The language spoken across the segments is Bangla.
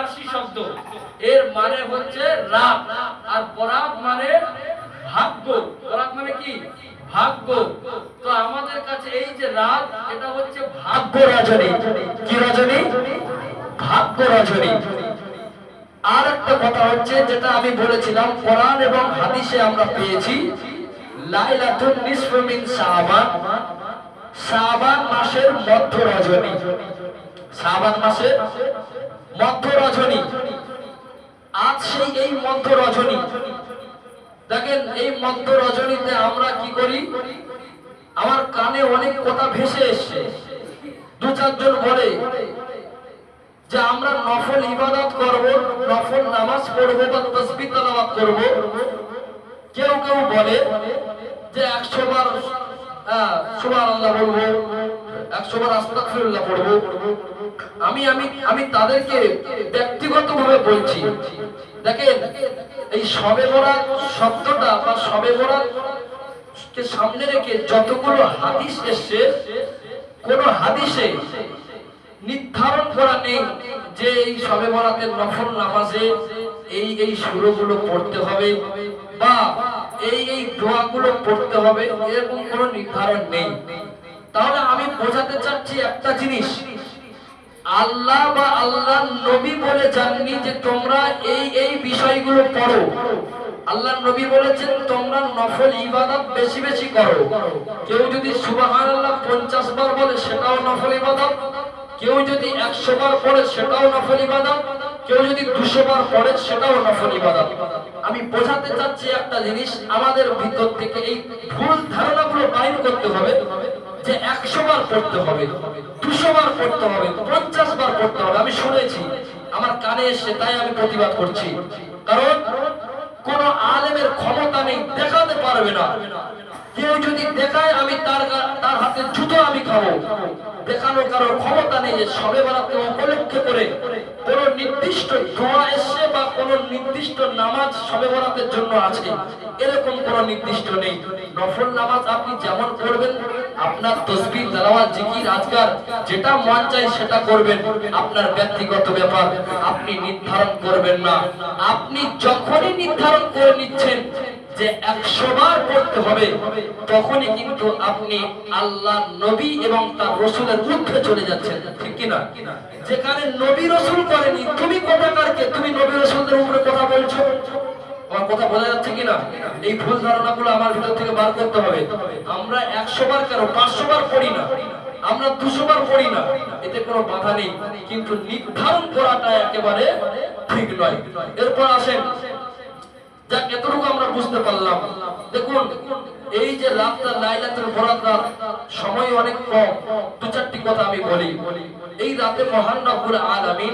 ফার্সি শব্দ, এর মানে হচ্ছে রাত, আর বরাত মানে ভাগ্য। বরাত মানে কি? ভাগ্য। তো আমাদের কাছে এই যে রাত, এটা হচ্ছে ভাগ্য রজনী। কি রজনী? ভাগ্য রজনী। আর একটা কথা হচ্ছে, যেটা আমি বলেছিলাম, কোরআন এবং হাদিসে আমরা পেয়েছি লাইলাতুন নিসফু মিন শাবান, শাবান মাসের মধ্য রজনী। শাবান মাসের মধ্য রজনী। আজ সেই এই মধ্য রজনী, দেখেন এই মধ্য রজনীতে আমরা কি করি? আমার কানে অনেক কথা ভেসে এসছে। দু চারজন বলে যে আমরা নফল ইবাদত করব, নফল নামাজ পড়ব বা তাসবিহ তেলাওয়াত করব। কেউ কেউ বলে যে 100 বার সুবহানাল্লাহ বলবো, 100 বার আস্তাগফিরুল্লাহ পড়ব। আমি তাদেরকে ব্যক্তিগতভাবে বলছি, দেখেন এই শবে বরাত শব্দটা বা শবে বরাত কে সামনে রেখে যতগুলো হাদিস এসছে, কোন হাদিসে নির্ধারণ করা নেই যে এই শবে বরাতের নফল নামাজে এই এই সূরাগুলো পড়তে হবে বা এই এই দোয়াগুলো পড়তে হবে, এরকম কোনো নির্ধারণ নেই। তাহলে আমি বোঝাতে চাচ্ছি একটা জিনিস, আল্লাহ বা আল্লাহ নবী বলে জাননি যে তোমরা এই এই বিষয়গুলো পড়ো। আল্লাহ নবী বলেছেন তোমরা নফল ইবাদত বেশি বেশি করো। কেউ যদি সুবহানাল্লাহ 50 বার বলে সেটাও নফল ইবাদত, কেউ যদি 100 বার পড়ে সেটাও নফল ইবাদত, কেউ যদি 200 বার পড়ে সেটাও নফল ইবাদত। আমি বোঝাতে চাচ্ছি একটা জিনিস, আমাদের ভিতর থেকে এই ভুল ধারণাগুলো বাইর করতে হবে যে 100 বার পড়তে হবে, 200 বার পড়তে হবে, 50 বার পড়তে হবে। আমি শুনেছি, আমার কানে এসে, তাই আমি প্রতিবাদ করছি। কারণ কোন আলেমের ক্ষমতা নেই, দেখাতে পারবে না। কেউ যদি দেখায় আমি তার হাতে জুতো আমি খাবো। দেখানোর কারোর ক্ষমতা নেই যে শবে বরাতকে উপলক্ষে করে কোন নির্দিষ্ট দোয়া এসছে বা কোন নির্দিষ্ট নামাজ শবে বরাতের জন্য আছে, এরকম কোন নির্দিষ্ট নেই। নফল নামাজ আপনি যেমন করবেন, আপনার তাসবিহ তেলাওয়াত জিকির আজকার যেটা মন চায় সেটা করবেন, আপনার ব্যক্তিগত ব্যাপার, আপনি নির্ধারণ করবেন না। আপনি যখনই নির্ধারণ করে নিচ্ছেন যে 100 বার পড়তে হবে, তখনই কিন্তু আপনি আল্লাহ নবী এবং তার রাসূলের ঊর্ধ্বে চলে যাচ্ছেন, ঠিক কি না? যেখানে নবী রাসূল করেনি, তুমি কোথাকারকে তুমি নবী রাসূলদের উপরে কথা বলছো? আমার কথা বোঝা যাচ্ছে কিনা? এই ভুল ধারণাগুলো আমার ভিতর থেকে বার করতে হবে। আমরা 100 বার কেন 500 বার পড়ি না, আমরা 200 বার পড়ি না, এতে কোনো বাধা নেই, কিন্তু নির্ধারণ করাটা একেবারে ঠিক নয়। এরপর আসেন, যাক এতটুকু আমরা বুঝতে পারলাম। দেখুন এই যে রাতটা লাইলাতুল বরাত রাত, সময় অনেক কম, দু চারটি কথা আমি বলি। এই রাতে মহান রব্বুল আলামিন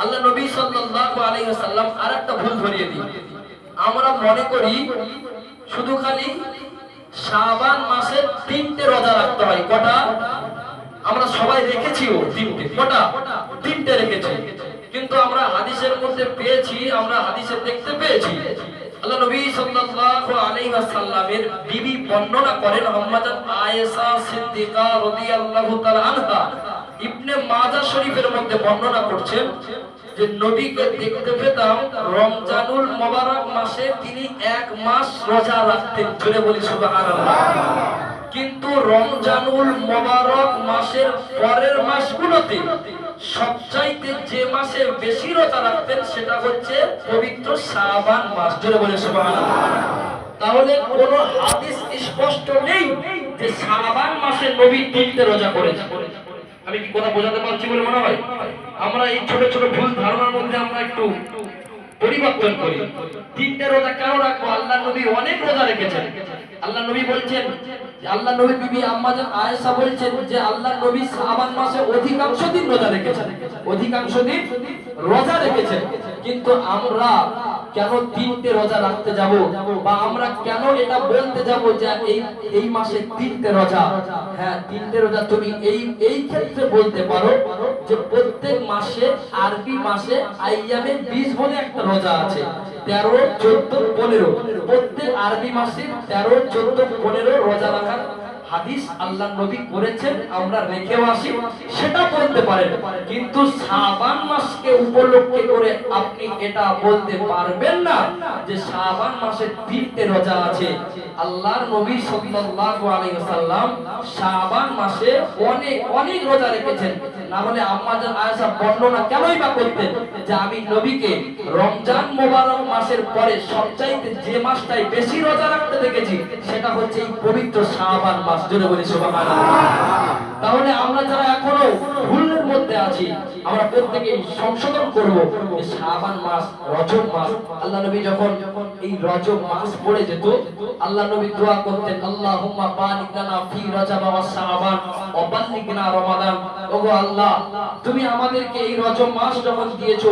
আল্লাহ নবী সাল্লাল্লাহু আলাইহি ওয়াসাল্লাম আরেকটা ভুল ধরিয়ে দিই। আমরা মনে করি শুধু খালি শাবান মাসে 3টে রোজা রাখতে হয়। কটা? আমরা সবাই রেখেছিও 3টে। কটা? 3টে রেখেছি। কিন্তু আমরা হাদিসের মধ্যে পেয়েছি, আমরা হাদিসে দেখতে পেয়েছি আল্লাহ নবী সাল্লাল্লাহু আলাইহি ওয়াসাল্লামের বিবি বর্ণনা করেন, হযরত আয়েশা সিদ্দিকা রাদিয়াল্লাহু তাআলা আনহা ইবনে মাজাহ শরীফের মধ্যে বর্ণনা করছেন যে নবীকে দেখতে পেতাম রমজানুল মুবারক মাসে তিনি 1 মাস রোজা রাখতেন। জোরে বলি সুবহানাল্লাহ। কিন্তু রমজানুল মুবারক মাসের পরের মাসগুলোতে সবচাইতে যে মাসে বেশি রোজা রাখতেন সেটা হচ্ছে পবিত্র শাবান মাস। জোরে বলে সুবহানাল্লাহ। তাহলে কোন হাদিস স্পষ্ট নেই যে শাবান মাসে নবী 3টে রোজা করেছেন। আমি কি কথা বোঝাতে পারছি বলে মনে হয়? আমরা এই ছোট ছোট ভুল ধারণার মধ্যে আমরা একটু পরিবর্তন করি। 3টে রোজা কেন রাখবো? আল্লাহ নবী অনেক রোজা রেখেছেন। আল্লাহ নবী বলছেন, আল্লাহ নবী বিবি আম্মা জান আয়েশা বলছেন যে আল্লাহ নবী শাবান মাসে অধিকাংশ দিন রোজা রেখেছেন, অধিকাংশ দিন রোজা রেখেছেন। কিন্তু আমরা কেন 3টে রোজা রাখতে যাব, বা আমরা কেন এটা বলতে যাব যে এই মাসে 3টে রোজা? হ্যাঁ, 3টে রোজা তুমি এই ক্ষেত্রে বলতে পারো যে প্রত্যেক মাসে, আরবি মাসে আইয়ামে 20 বলে একটা রোজা আছে, 13, 14, 15। প্রত্যেক আরবি মাসে 13, 14, 15 রোজা রাখার হাদিস আল্লাহ নবী করেছেন আমরা রেখেও আসি সেটা বলতে পারেন, কিন্তু শাবান মাসকে উপলক্ষে করে আপনি এটা বলতে পারবেন না যে শাবান মাসে 3টে রোজা আছে। আল্লাহর নবী সাল্লাল্লাহু আলাইহি ওয়াসাল্লাম শাবান মাসে অনেক অনেক রোজা রেখেছেন। না হলে আম্মা জান আয়েশা বর্ণনা কেনই বা করতেন যে আমি নবীকে রমজান মোবারক মাসের পরে সবচাইতে যে মাসটাই বেশি রোজা রাখতে দেখেছি সেটা হচ্ছে এই পবিত্র শাবান মাস। জোরে বলি সুবহানাল্লাহ। তাহলে আমরা যারা এখনো ভুলের মধ্যে আছি আমরা প্রত্যেকেই সংশোধন করব যে শাবান মাস রজব মাস। আল্লাহ নবী যখন এই রজব মাস পড়ে যেত আল্লাহ নবী দোয়া করতেন আল্লাহুম্মা বারিক লানা ফি রজব ওয়া শাবান ওয়া বাল্লিগনা রমাদান। ওগো আল্লাহ তুমি আমাদেরকে এই রজব মাস যখন দিয়েছো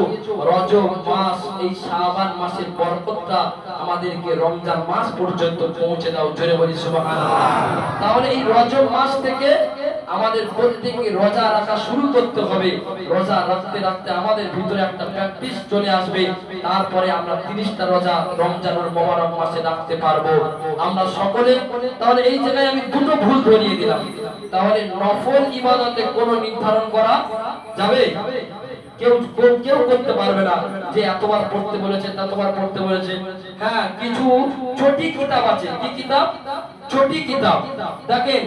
রজব মাস এই শাবান মাসের বরকতটা আমাদেরকে রমজান মাস পর্যন্ত পৌঁছে দাও। জোরে বলি সুবহানাল্লাহ। তাহলে এই রজব মাস থেকে আমাদের প্রত্যেককে রোজা রাখা শুরু করতে হবে। রোজা রাখতে রাখতে আমাদের ভিতরে একটা প্র্যাকটিস চলে আসবে, তারপরে আমরা 30টা রোজা রমজানুল মোবারক মাসে রাখতে পারবো আমরা সকলে। তাহলে এই জায়গায় আমি দুটো ভুল ধরিয়ে দিলাম। তাহলে নফল ইবাদতে কোনো নির্ধারণ করা যাবে? কেউ কেউ করতে পারবে না যে এতবার পড়তে বলেছে ততবার পড়তে বলেছে। হ্যাঁ, কিছু ছোটি কিতাব আছে। কি কিতাব? ছোটি কিতাব। দেখেন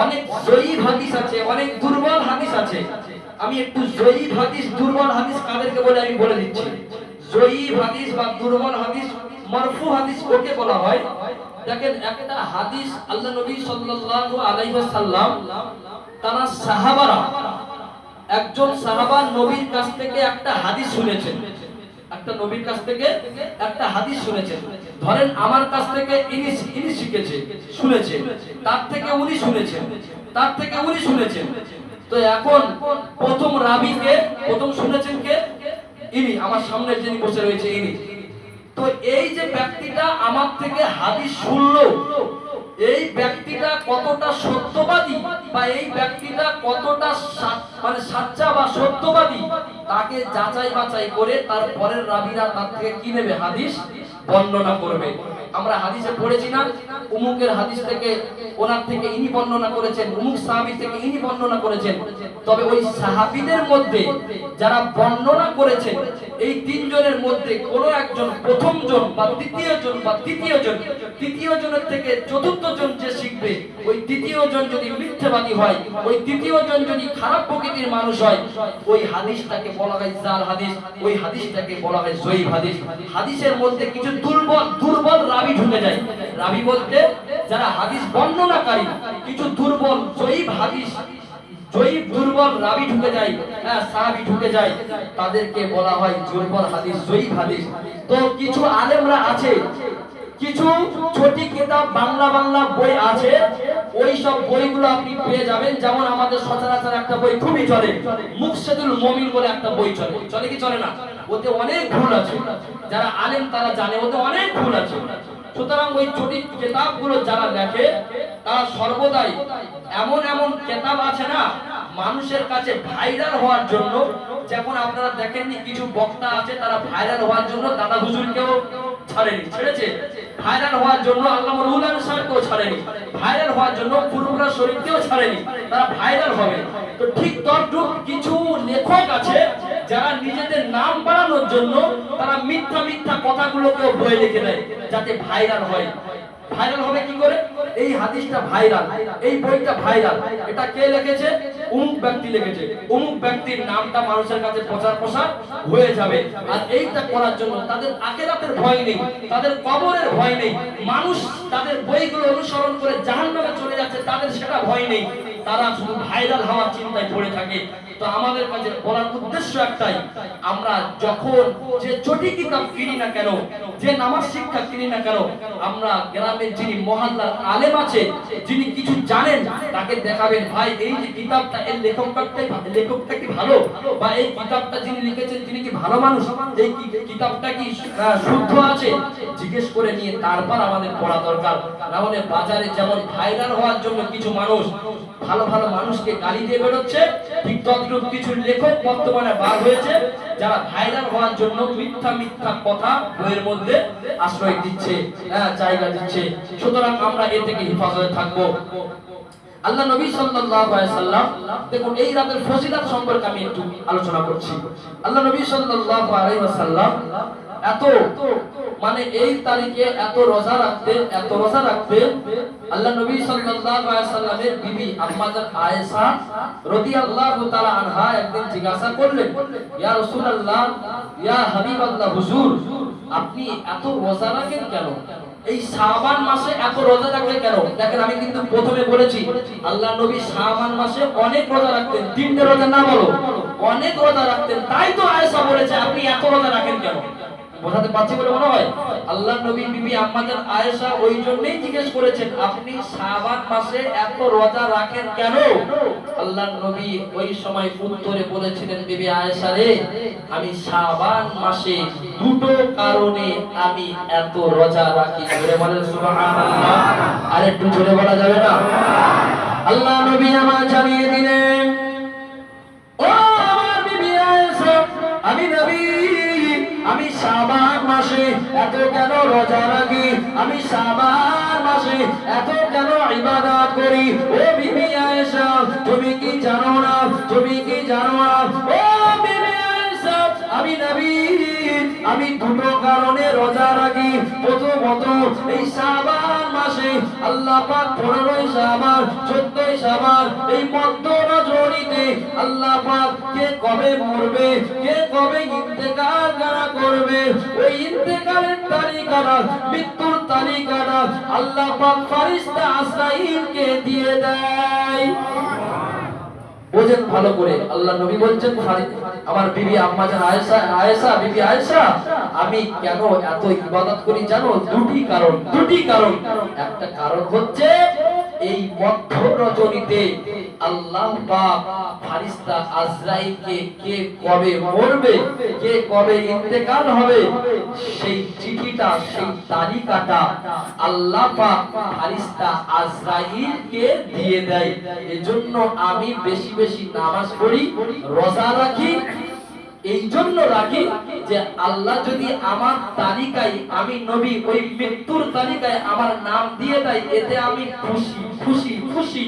অনেক জয়ী হাদিস আছে, অনেক দুর্বল হাদিস আছে। আমি একটু জয়ী হাদিস দুর্বল হাদিস কাদেরকে বলে আমি বলে দিচ্ছি। জয়ী হাদিস বা দুর্বল হাদিস মারফু হাদিস ওকে বলা হয়। দেখেন একটা হাদিস আল্লাহ নবী সাল্লাল্লাহু আলাইহি ওয়াসাল্লাম তারা সাহাবারা একজন সাহাবা নবীর কাছ থেকে একটা হাদিস শুনেছেন। একটা নবীর কাছ থেকে একটা হাদিস শুনেছেন। ধরেন আমার কাছ থেকে ইনি শিখেছে শুনেছে, তার থেকে উনি শুনেছেন, তার থেকে উনি শুনেছেন। তো এখন প্রথম রাবীকে প্রথম শুনেছেন কে? ইনি, আমার সামনে যিনি বসে রয়েছে ইনি। তো এই যে ব্যক্তিটা আমার থেকে হাদিস শুনলো এই ব্যক্তিটা কতটা সত্যবাদী বা এই ব্যক্তিটা কতটা মানে সাচ্চা বা সত্যবাদী তাকে যাচাই বাছাই করে তার পরের রাবীরা তার থেকে কি নেবে? হাদিস বর্ণনা করবে। আমরা হাদিসে পড়েছি না উমুকের হাদিস থেকে ওনার থেকে ইনি বর্ণনা করেছেন, উমুক সাহাবী থেকে ইনি বর্ণনা করেছেন। তবে ওই সাহাবীদের মধ্যে যারা বর্ণনা করেছেন এই তিনজনের মধ্যে কোনো একজন প্রথম জন বা দ্বিতীয় জন বা তৃতীয় জন, তৃতীয় জনের থেকে চতুর্থ জন যে শিখবে ওই তৃতীয় জন যদি মিথ্যাবাদী হয়, ওই তৃতীয় জন যদি খারাপ প্রকৃতির মানুষ হয়, ওই হাদিসটাকে বলা হয় জাল হাদিস, ওই হাদিসটাকে বলা হয় জয়ীফ হাদিস। হাদিসের মধ্যে কিছু দুর্বল রাবী ঢুকে যায়। রাবী বলতে যারা হাদিস বর্ণনাকারী, কিছু দুর্বল জয়ীফ হাদিস জয়ীফ দুর্বল রাবী ঢুকে যায়, সাহাবী ঢুকে যায়, তাদেরকে বলা হয় দুর্বল হাদিস জয়ীফ হাদিস। তো কিছু আলেমরা আছে, কিছু ছোটি কিতাব বাংলা বই আছে, ওই সব বইগুলো আপনি পেয়ে যাবেন। যেমন আমাদের সচরাচর একটা বই খুবই চলে, মুকশেদুল মুমিন বলে একটা বই চলে। চলে কি চলে না? ওতে অনেক ভুল আছে, যারা আলেম তারা জানে ওতে অনেক ভুল আছে। সুতরাং ওই ছোটি কিতাবগুলো যারা দেখে তারা সর্বদাই এমন কিতাব আছে না মানুষের কাছে ভাইরাল হওয়ার জন্য। যেমন আপনারা দেখেননি কিছু বক্তা আছে তারা ভাইরাল হওয়ার জন্য দাদা হুজুরকেও ছাড়েনি, ছেড়েছে। ভাইরাল হওয়ার জন্য আল্লামা রুহুল আমিন সাহেবকেও ছাড়েনি, ভাইরাল হওয়ার জন্য ফুরফুরা শরীফকেও ছাড়েনি, তারা ভাইরাল হবে। তো ঠিক তদ্রূপ কিছু লেখক আছে যারা নিজেদের নাম বাড়ানোর জন্য তারা মিথ্যা কথাগুলোকেও বই লিখে দেয় যাতে ভাইরাল হয়। ভাইরাল হবে কি করে? এই হাদিসটা ভাইরাল, এই বইটা ভাইরাল, এটা কে লিখেছে? অমুক ব্যক্তি লিখেছে। অমুক ব্যক্তির নামটা মানুষের কাছে প্রচার হয়ে যাবে। আর এইটা করার জন্য তাদের আখিরাতের ভয় নেই, তাদের কবরের ভয় নেই। মানুষ তাদের বইগুলো অনুসরণ করে জাহান্নামে চলে যাচ্ছে, তাদের সেটা ভয় নেই। তারা শুধু ভাইরাল হওয়ার চিন্তায় পড়ে থাকে। তো আমাদের কাছে বলার উদ্দেশ্য একটাই, আমরা যখন যে ছোটি কিতাব কিনি না কেন, যে নামাজ শিক্ষা কিনি না কেন, আমরা গ্রামের যিনি মহল্লার আলেম আছে, যিনি কিছু জানেন, তাকে দেখাবেন ভাই এই যে কিতাবটা এর লেখকটা কি ভালো, বা এই কিতাবটা যিনি লিখেছেন তিনি কি ভালো মানুষ, এই কিতাবটা কি শুদ্ধ আছে, জিজ্ঞেস করে নিয়ে তারপর আমাদের পড়া দরকার। না হলে বাজারে যেমন ভাইরাল হওয়ার জন্য কিছু মানুষ ভালো মানুষকে গালি দিয়ে বেরোচ্ছে, ঠিক তদ্রূপ কিছু লেখক বর্তমানে বার হয়েছে যারা ভাইরাল হওয়ার জন্য মিথ্যা কথা বইয়ের মধ্যে আশ্রয় দিচ্ছে, জায়গা দিচ্ছে। সুতরাং আমরা এ থেকে হেফাজতে থাকবো। আল্লাহ নবী সাল্লাল্লাহু আলাইহি সাল্লাম, দেখুন এই রাতের ফজিলত সম্পর্কে আমি একটু আলোচনা করছি। আল্লাহ নবী সাল্লাল্লাহু আলাইহি ওয়াসাল্লাম এত মানে এই তারিখে এত রোজা রাখতে আল্লাহ নবী সাল্লাল্লাহু আলাইহি সাল্লামের বিবি আম্মাজান আয়েশা রাদিয়াল্লাহু তাআলা আনহা একদিন জিজ্ঞাসা করলেন, ইয়া রাসূলুল্লাহ, ইয়া হাবিবাল্লাহ, হুজুর আপনি এত রোজা রাখেন কেন? এই শাবান মাসে এত রোজা রাখেন কেন? দেখেন আমি কিন্তু প্রথমে বলেছি আল্লাহ নবী শাবান মাসে অনেক রোজা রাখতেন, তিনটে রোজা না বলো, অনেক রোজা রাখতেন। তাই তো আয়েশা বলেছে আপনি এত রোজা রাখেন কেন? বোঝাতে পারছি বলে মনে হয়। আল্লাহ নবী বিবি আম্মাজান আয়েশা ওই জন্যই জিজ্ঞেস করেছেন আপনি শাবান মাসে এত রোজা রাখেন কেন? আল্লাহ নবী ওই সময় উত্তরে বলেছিলেন, বিবি আয়েশা রে, আমি শাবান মাসে দুটো কারণে আমি এত রোজা রাখি। জোরে বলেন সুবহানাল্লাহ। আর একটু জোরে বলা যাবে না? আল্লাহ নবী আমার জানিয়ে দিলেন, ও আমার বিবি আয়েশা, আমি শাবান মাসে এত কেন রোজা রাখি, আমি শাবান মাসে এত কেন ইবাদত করি? ও বিবি আয়েশা, তুমি কি জানো না? ও বিবি আয়েশা, আমি দুটো কারণে রোজা রাখি। প্রথমত এই শাবান মাসে আল্লাহ পাক 15 শাবান 14 শাবান এই মধ্য রজনীতে আল্লাহ পাক কে কবে মরবে, কে কবে ইন্তেকাল করবে, ওই ইন্তেকালের তারিখটা, মৃত্যুর তারিখটা আল্লাহ পাক ফেরেশতা আজরাইলকে দিয়ে দেয়। বোঝেন ভালো করে। আল্লাহ নবী বলছেন আমার বিবি আম্মাজান আয়েশা, বিবি আয়েশা, আমি কেন এত ইবাদত করি জানো? দুটি কারণ। একটা কারণ হচ্ছে এই মধ্য রজনীতে আল্লাহ পাক ফেরেশতা আজরাইলকে কে কবে মরবে, কে কবে ইন্তেকাল হবে, সেই চিঠিটা, সেই তারিখটা আল্লাহ পাক ফেরেশতা আজরাইলকে দিয়ে দেয়। এজন্য আমি বেশি বেশি নামাজ পড়ি, রোজা রাখি। এই জন্য রাখি যে আল্লাহ যদি আমার তালিকায়, আমি নবী ওই মৃত্যুর তালিকায় আমার নাম দিয়ে দেয়, এতে আমি খুশি।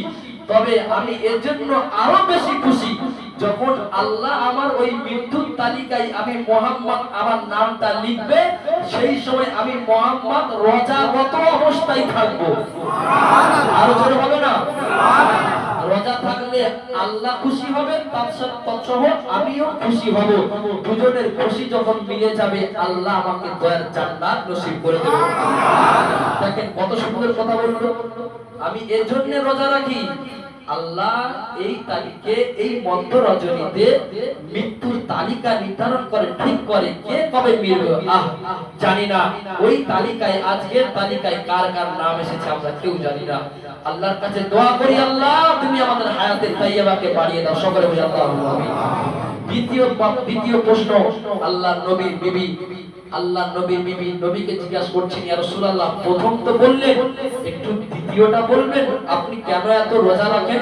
তবে আমি এর জন্য আরো বেশি খুশি যখন আল্লাহ আমার ওই মৃত্যুর তালিকায় আমি মুহাম্মদ আমার নামটা লিখবে, সেই সময় আমি মুহাম্মদ রোজাগত অবস্থায় থাকবো। আরো জোরে হবে না? রোজা থাকলে আল্লাহ খুশি হবে, তৎসহ আমিও খুশি হব। দুজনের খুশি যখন মিলে যাবে আল্লাহ আমাকে দয়ার জান্নাত নসিব করে দেবে। দেখেন কত সুন্দর কথা বললো। আমি এর জন্য রোজা রাখি, আল্লাহ এই তারিখে এই মধ্য রজনীতে মৃত্যুর তালিকা নির্ধারণ করে, ঠিক করে কে কবে মরবে। জানি না ওই তালিকায়, আজকের তালিকায় কার কার নাম এসেছে আমরা কেউ জানি না। আল্লাহর কাছে দোয়া করি, আল্লাহ তুমি আমাদের হায়াতের তাইয়্যিবাকে বাড়িয়ে দাও। সকলে বলি আল্লাহুম্মা আমিন। দ্বিতীয় প্রশ্ন, আল্লাহর নবীর বিবি নবীকে জিজ্ঞাসা করছেন, ইয়া রাসূলুল্লাহ, প্রথম তো বললেন, একটু দ্বিতীয়টা বলবেন, আপনি কেন এত রোজা রাখেন?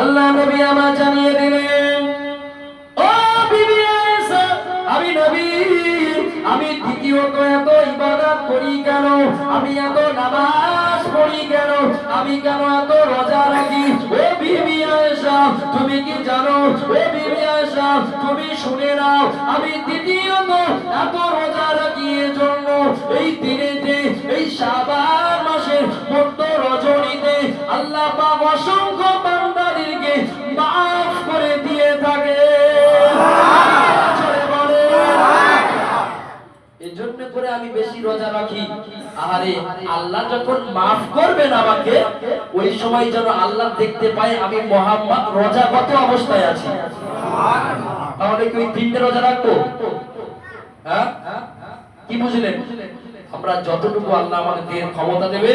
আল্লাহ নবী আমার জানিয়ে দিলেন, ও বিবি আয়েশা, আমি দ্বিতীয়ত এত ইবাদত করি কেন, আমি এত নামাজ পড়ি কেন, আমি কেন এত রোজা রাখি? ও বিবি আয়েশা, তুমি কি জানো? ও বিবি আয়েশা, তুমি শুনে নাও, আমি দ্বিতীয়ত এত রোজা রাখি এজন্য এই দিনেতে, এই শাবান মাসের মধ্য রজনীতে আল্লাহ পাক অসংখ্য বান্দাদেরকে মাফ করে দিয়ে থাকে। এজন্য করে আমি বেশি রোজা রাখি। আরে আল্লাহ যখন মাফ করবেন আমাকে, ওই সময় যেন আল্লাহ দেখতে পায় আমি মুহাম্মদ রোজাগত অবস্থায় আছি। তাহলে কি ওই তিনটে রোজা রাখবো? হ্যাঁ, কি বুঝলেন? আমরা যতটুকু আল্লাহ আমাদেরকে ক্ষমতা দেবে,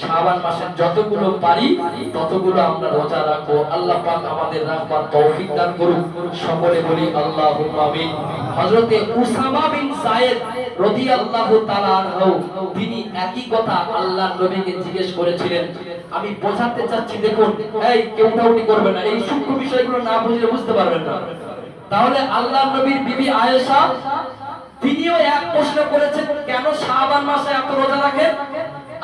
শাবান মাসের যতগুলো পারি ততগুলো আমরা রোজা রাখবো। আল্লাহ পাক আমাদের রাখবার তৌফিক দান করুক। সকলে বলি আল্লাহুম্মা আমিন। হযরতে উসামা বিন যায়েদ রাদিয়াল্লাহু তাআলা আনহু, তিনি একই কথা আল্লাহর নবীকে জিজ্ঞেস করেছিলেন। আমি বোঝাতে চাচ্ছি, দেখুন, এই কেউ উঠাউঠি করবে না, এই সূক্ষ্ম বিষয়গুলো না বুঝলে বুঝতে পারবেন না। তাহলে আল্লাহর নবীর বিবি আয়েশা তিনিও এক প্রশ্ন করেছেন, কেন শাবান মাসে এত রোজা রাখেন?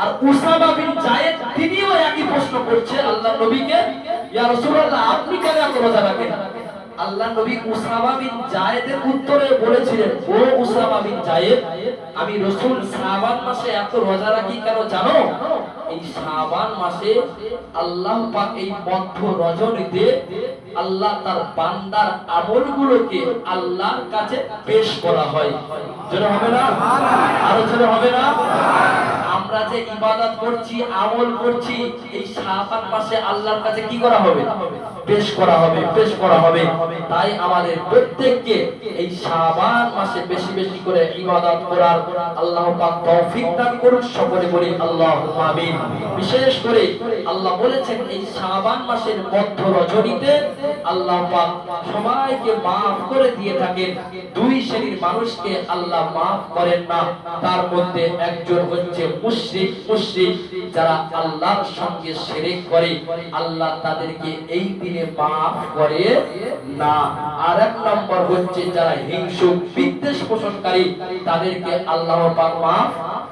আর উসামা বিন জায়েদ তিনিও একই প্রশ্ন করছেন আল্লাহ নবীকে, ইয়া রাসূলুল্লাহ আপনি কেন এত রোজা রাখেন? আল্লাহ নবী উসামা বিন জায়েদের উত্তরে বলেছিলেন, ও উসামা বিন জায়েদ, আমি রাসূল শাবান মাসে এত রোজা রাখি কেন জানো? এই শাবান মাসে আল্লাহ পাক এই মধ্য রজনীতে আল্লাহ তার বান্দার আমলগুলোকে আল্লাহর কাছে পেশ করা হয়। জোরে হবে না? আরো জোরে হবে না? আমরা যে ইবাদত করছি, আমল করছি, এই শাবান মাসে আল্লাহর কাছে কি করা হবে? পেশ করা হবে, পেশ করা হবে। তাই আমাদের প্রত্যেককে এই শাবান মাসে বেশি বেশি করে ইবাদত করার আল্লাহ পাক তৌফিক দান করুন। সকলে বলি আল্লাহুম্মা আমিন। বিশেষ করে আল্লাহ বলেছেন এই শাবান মাসের মধ্য রজনীতে আল্লাহ পাক সবাইকে maaf করে দিয়ে থাকেন। দুই শ্রেণীর মানুষকে আল্লাহ maaf করেন না, তার মধ্যে একজন হচ্ছে মুশরিক, যারা আল্লাহর সঙ্গে শিরক করে, আল্লাহ তাদেরকে এই দিনে maaf করে না। আর এক নম্বর হচ্ছে যারা হিংসুক, বিদ্বেষ পোষণকারী, তাদেরকে আল্লাহ পাক maaf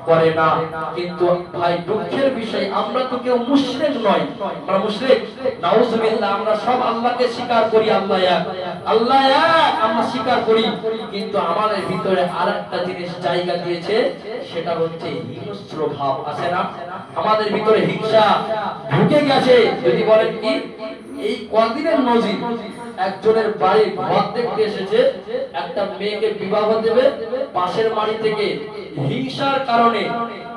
করে না। কিন্তু ভাই দুঃখের বিষয়, আমরা তো কেউ মুশরিক নয়। আমরা মুশরিক? নাউজুবিল্লাহ। আমরা সব আল্লাহকে স্বীকার করি, আল্লাহ এক, আল্লাহ এক, আমরা স্বীকার করি। কিন্তু আমাদের ভিতরে আরেকটা জিনিস জায়গা দিয়েছে, সেটা হচ্ছে হিংস্র ভাব। আছে না? আমাদের ভিতরে হিংসা ঢুকে গেছে। যদি বলেন কি, এই কদিনের নজির, একজনের বাড়ি ঘর দেখতে এসেছে, একটা মেয়েকে বিবাহ দেবে, পাশের বাড়ি থেকে হিংসার কারণে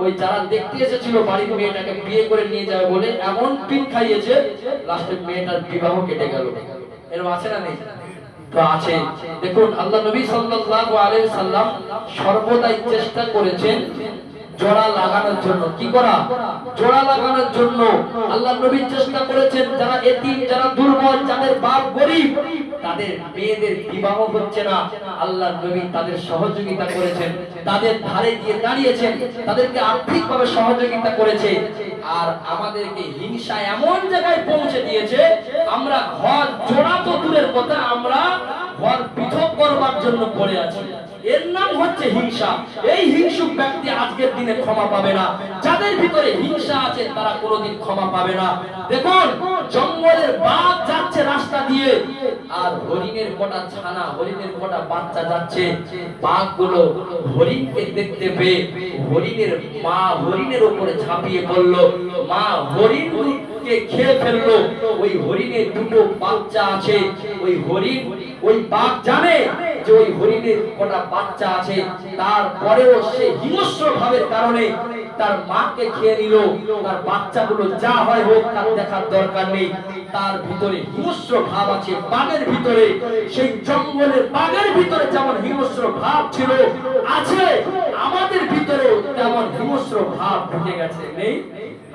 ওই যারা দেখতে এসেছিল বাড়ির মেয়েটাকে বিয়ে করে নিয়ে যাবে বলে এমন পিন খাইয়েছে, লাস্টে মেয়েটার বিবাহ কেটে গেল। এরকম আছে না নেই? তো আছে। দেখুন আল্লাহ নবী সাল্লাল্লাহু আলাইহি সাল্লাম সর্বদাই চেষ্টা করেছেন জোড়া লাগানোর জন্য। কি করা? জোড়া লাগানোর জন্য আল্লাহ নবী চেষ্টা করেছেন। যারা এতিম, যারা দুর্বল, যাদের বাপ গরীব, তাদের মেয়েদের বিবাহ হচ্ছে না, আল্লাহ নবী তাদের সহযোগিতা করেছেন, তাদের ধারে গিয়ে দাঁড়িয়েছেন, তাদেরকে আর্থিকভাবে সহযোগিতা করেছে। আর আমাদেরকে হিংসা এমন জায়গায় পৌঁছে দিয়েছে, আমরা ঘর জোড়া তো দূরের কথা, আমরা ঘর পৃথক করবার জন্য পড়ে আছি। এর নাম হচ্ছে হিংসা। এই হিংসুক ব্যক্তি আজকের দিনে ক্ষমা পাবে না। যাদের ভিতরে হিংসা আছে তারা কোনোদিন ক্ষমা পাবে না। দেখুন জঙ্গলের বাঘ যাচ্ছে রাস্তা দিয়ে, আর হরিণের কটা ছানা, হরিণের কটা বাচ্চা যাচ্ছে। বাঘগুলো হরিণকে দেখতে পেয়ে হরিণের মা হরিণের উপরে ঝাঁপিয়ে পড়ল। মা হরিণকে খেয়ে ফেললো। ওই হরিণের দুটো বাচ্চা আছে। ওই হরিণ, ওই বাঘ জানে যে ওই হরিণের কটা বাচ্চা আছে, তারপরেও সে হিংস্র ভাবের কারণে তার মাকে খেয়ে নিল। তার বাচ্চাগুলো যা হয় হোক, তার দেখার দরকার নেই। তার ভিতরে হিংস্র ভাব আছে। বাঘের ভিতরে, সেই জঙ্গলের বাঘের ভিতরে যেমন হিংস্র ভাব ছিল, আছে, আমাদের ভিতরেও তেমন হিংস্র ভাব ঢুকে গেছে। নেই?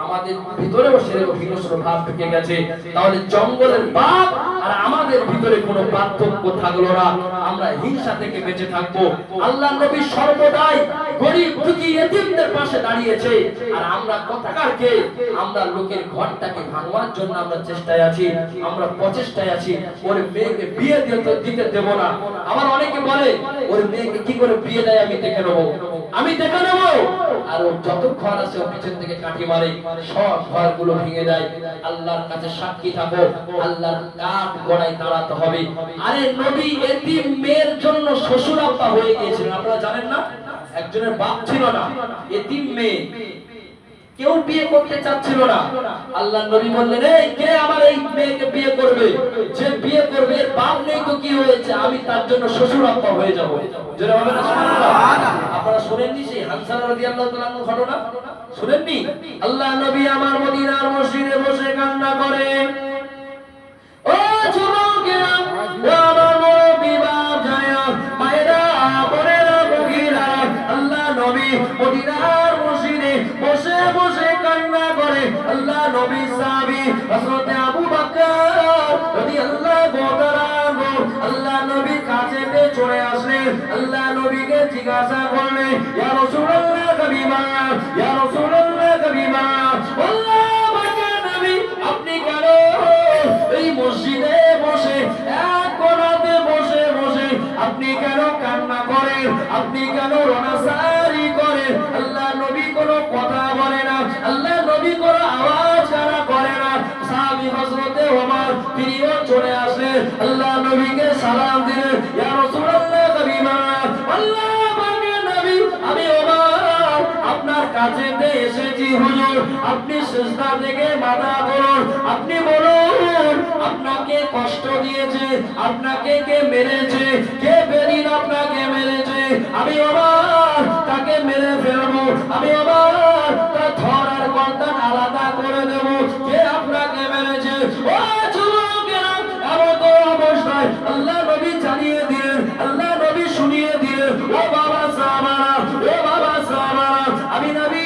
আমাদের ভিতরেও সেরকম হিংস্র ভাব ঢুকে গেছে। তাহলে জঙ্গলের বাঘ আর আমাদের ভিতরে কোনো পার্থক্য থাকলো না। আমরা হিংসা থেকে বেঁচে থাকবো। আল্লাহ নবী সর্বদাই গরিব দুঃখী এতিমদের পাশে দাঁড়িয়েছে। আর আমরা কথাকারকে, আমরা লোকের ঘরটাকে ভাঙবার জন্য আমরা চেষ্টায় আছি, আমরা প্রচেষ্টায় আছি। ওর মেয়েকে বিয়ে দিতে দেব না। আবার অনেকে বলে ওর মেয়েকে কি করে বিয়ে দেয় আমি দেখে নেবো, আমি দেখে নেবো। আর ও যত ঘর আছে ও পিছন থেকে কাঠি মারে, সব ঘরগুলো ভেঙে দেয়। আল্লাহর কাছে সাক্ষী থাকো, আল্লাহর কাঠ গড়ায় দাঁড়াতে হবে। আরে নবী এতিম মেয়ের জন্য শ্বশুর আব্বা হয়ে গিয়েছিলেন, আপনারা জানেন না? একজনের বাপ ছিল না, এতিম মেয়ে, কেউ বিয়ে করতে চাচ্ছিল না। আল্লাহ নবী বললেন, এই কে আমার এই মেয়েকে বিয়ে করবে? যে বিয়ে করবে এর বাপ নেই তো কি হয়েছে, আমি তার জন্য শ্বশুর আব্বা হয়ে যাব। জোরে হবে না সুবহানাল্লাহ? আপনারা শুনেননি সেই হানসালা রাদিয়াল্লাহু তাআলা আনহু ঘটনা? শুনেননি? আল্লাহ নবী আমার মদিনার মসজিদে বসে কান্না করে, ও যুবকেরা, ও আমার নবী বাপ জায়া মায়েরা, বোনেরা, বগিরা, আল্লাহ নবী মদিনার মসজিদে বসে বসে কান্না করে। আল্লাহ নবী সাহাবী হযরত আবু বকর রাদিয়াল্লাহু তাআলা আনহু আল্লাহ নবীর কাছে চলে আসলেন। আল্লাহ নবীকে জিজ্ঞাসা করলেন, ইয়া রাসূলুল্লাহ কবিমা, ইয়া রাসূলুল্লাহ কবিমা, আল্লাহ পাকের নবী আপনি কেন এই মসজিদে বসে, এক কোণাতে বসে বসে আপনি কেন কান্না করেন? করেন? আপনি কেন রোনাসারি করেন? আল্লাহ নবী কোনো কথা বলে না, আল্লাহ নবী কোনো আওয়াজ ছাড়া করে না। সাহাবী হযরতে ওমর তিনিও চলে আসলেন, আল্লাহ নবীকে সালাম দিলেন, ইয়া রাসূলুল্লাহ হাবিবাল্লাহ, আল্লাহ পাকের নবী আমি ওমর আপনার কাছে এসেছি হুজুর, আপনি সিজদা থেকে মাথা করুন, আপনি বলুন আপনাকে কষ্ট দিয়েছে, আপনাকে কে মেরেছে, কে বেদিন আপনাকে মেরেছে, আমি ওমর তাকে মেরে ফেলবো, আমি ওমর তার ধর আর গর্দান আলাদা করে দেব। কে আপনাকে মেরেছে? ও যুবকেরা, এমন অবস্থায় আল্লাহ নবী জানিয়ে দিলেন, আল্লাহ নবী শুনিয়ে দিলেন, ও বাবা সাহাবারা, ও বাবা সাহাবারা, আমি নবী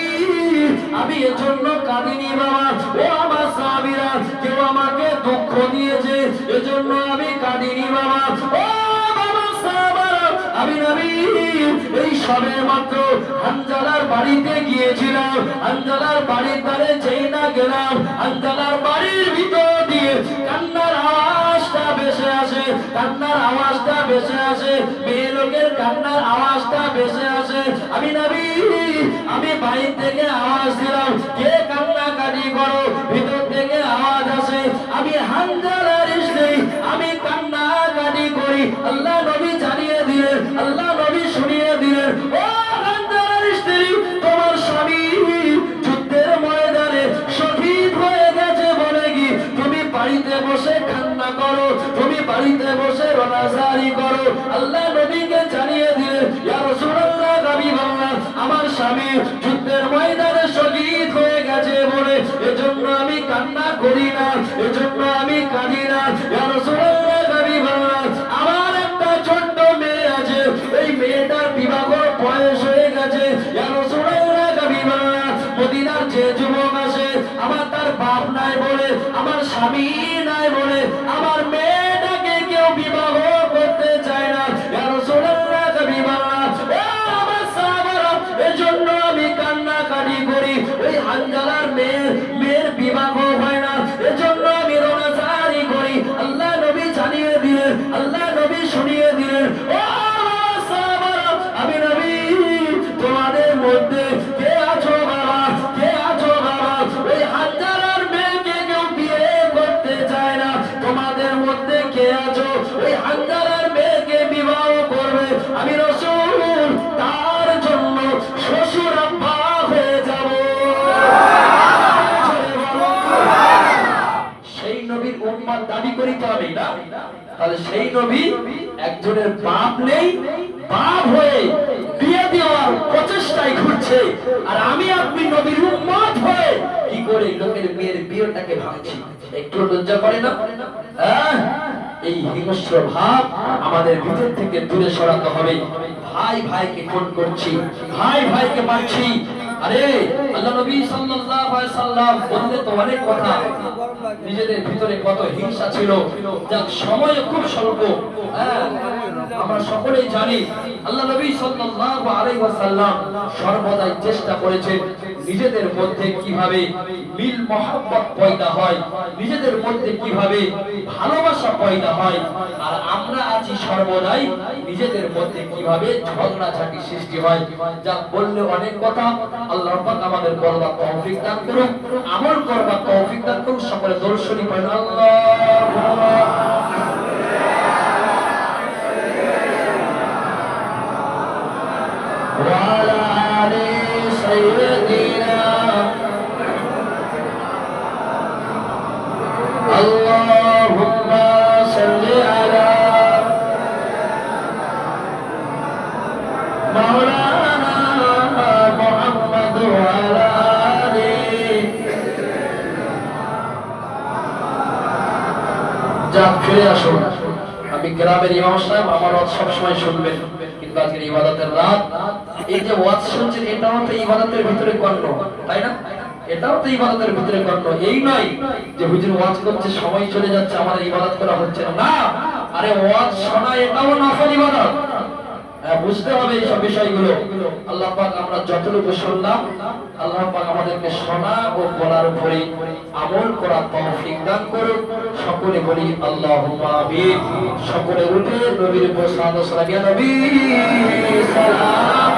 আমি এজন্য কাঁদিনি বাবা, ও আমার সাহাবীরা, কেউ আমাকে দুঃখ দিয়েছে এজন্য আমি কাঁদিনি বাবা, ও বাবা সাহাবারা, আমি নবী এই সবে মাত্র হানজালার বাড়িতে গিয়েছিলাম, হানজালার বাড়ির ধারে যেই না গেলাম, হানজালার বাড়ির ভিতর দিয়ে কান্নার আওয়াজটা ভেসে আসে, কান্নার আওয়াজটা ভেসে আসে, মেয়ে লোকের কান্নার আওয়াজটা ভেসে আসে। আমি নবী আমি বাইরে থেকে আওয়াজ দিলাম, কে কান্নাকাটি করো? ভিতর থেকে আওয়াজ আসে, আমি হানজালার স্ত্রী, আমি কান্নাকাটি করি। আল্লাহ নবী জানিয়ে দিলেন, আল্লাহ নবী শুনিয়ে দিলেন, ও হানজালার স্ত্রী, তোমার স্বামী যুদ্ধের ময়দানে শহীদ হয়ে গেছে বলে কি তুমি বাড়িতে বসে কান্না করো, তুমি বাড়িতে বসে রোনাজারি করো? আল্লাহ নবীকে জানিয়ে দিলেন, ইয়া রাসূলুল্লাহ হাবিবাল্লাহ, আমার স্বামী যুদ্ধের ময়দানে শহীদ হয়ে গেছে বলে এজন্য আমি কান্না করি না, এজন্য আমি কাঁদি না। ইয়া রাসূলুল্লাহ হাবিবাল্লাহ, আমার একটা ছোট্ট মেয়ে আছে, এই মেয়েটার বিবাহ বয়স হয়ে গেছে। ইয়া রাসূলুল্লাহ হাবিবাল্লাহ, মদিনার যে যুবক আসে আমার তার বাপ নাই বলে, আমার স্বামী নাই বলে, আমার মেয়েটাকে কেউ বিবাহ করতে চায় না। ইয়া রাসূলুল্লাহ হাবিবাল্লাহ, ও আমার সাহাবারা, এজন্য আমি কান্নাকাটি করি, ওই হানজালার মেয়ের বিবাহ হয় না, এজন্য আমি রোনাজারি করি। আল্লাহ নবী জানিয়ে দিলেন, আল্লাহ নবী শুনিয়ে দিলেন, ও আমার সাহাবারা, আমি নবী তোমাদের মধ্যে কে আছো বাবা, কে আছো বাবা, ওই হানজালার মেয়েকে কেউ বিয়ে করতে চায় না? তোমাদের মধ্যে কে আছো ওই হানজালার মেয়েকে বিবাহ করবে? আমি রাসূল তার জন্য শ্বশুর আব্বা হয়ে যাব। সেই নবীর উম্মত দাবি করিতে হবে না? তাহলে সেই নবী একজনের বাপ নেই, বাপ হয়ে বিয়ে দেওয়ার প্রচেষ্টায় ঘুরছে, আর আমি আপনি নবীর উম্মত হয়ে কি করে লোকের মেয়ের বিয়েটাকে ভাঙছি? একটু লজ্জা করে না? এই হিংস্র ভাব আমাদের ভিতর থেকে দূরে সরাতে হবে। ভাই ভাইকে খুন করছি, ভাই ভাইকে মারছি। আরে আল্লাহ নবী সাল্লাল্লাহু আলাইহি সাল্লাম বললে তো অনেক কথা, নিজেদের ভিতরে কত হিংসা ছিল, যার সময় খুব স্বল্প। আমরা সকলেই জানি আল্লাহ নবী সাল্লাল্লাহু আলাইহি ওয়াসাল্লাম সর্বদাই চেষ্টা করেছেন নিজেদের মধ্যে কিভাবে মিল মহব্বত পয়দা হয়, নিজেদের মধ্যে কিভাবে ভালোবাসা পয়দা হয়। আর আমরা আছি সর্বদাই নিজেদের মধ্যে কিভাবে ঝগড়াঝাটি সৃষ্টি হয়। যা বললে অনেক কথা, আল্লাহ পাক আমাদের বলবার তৌফিক দান করুন, আমল করবার তৌফিক দান করুন। সকলে দরুদ শরীফ পড়ুন। আল্লাহুম্মা ওয়া আলা আলি সাইয়্যিদিনা আল্লাহুম্মা সাল্লি আলা মাওলানা মুহাম্মদ ওয়া আলা আলি। যাক ফিরে আসুন। আমি গ্রামের ইমাম সাহেব, আমার ওয়াজ সবসময় শুনবেন, কিন্তু আজকের ইবাদতের রাত, এই যে ওয়াজ শুনছেন এটাও তো ইবাদতের ভিতরে গণ্য, তাই না? এটাও তো ইবাদতের ভিতরে গণ্য। এই নয় যে হুজুর ওয়াজ করছে সময় চলে যাচ্ছে আমাদের ইবাদত করা হচ্ছে না। আরে ওয়াজ শোনা এটাও নফল ইবাদত, বুঝতে হবে এই সব বিষয়গুলো। আল্লাহ পাক আমরা যতটুকু শুনলাম, আল্লাহ পাক আমাদেরকে শোনা ও বলার উপরে আমল করার তৌফিক দান করুন। সকলে বলি আল্লাহুম্মা আমিন। সকলে উঠে নবীর উপর সালাত ও সালাম, ইয়া নবী সালাম।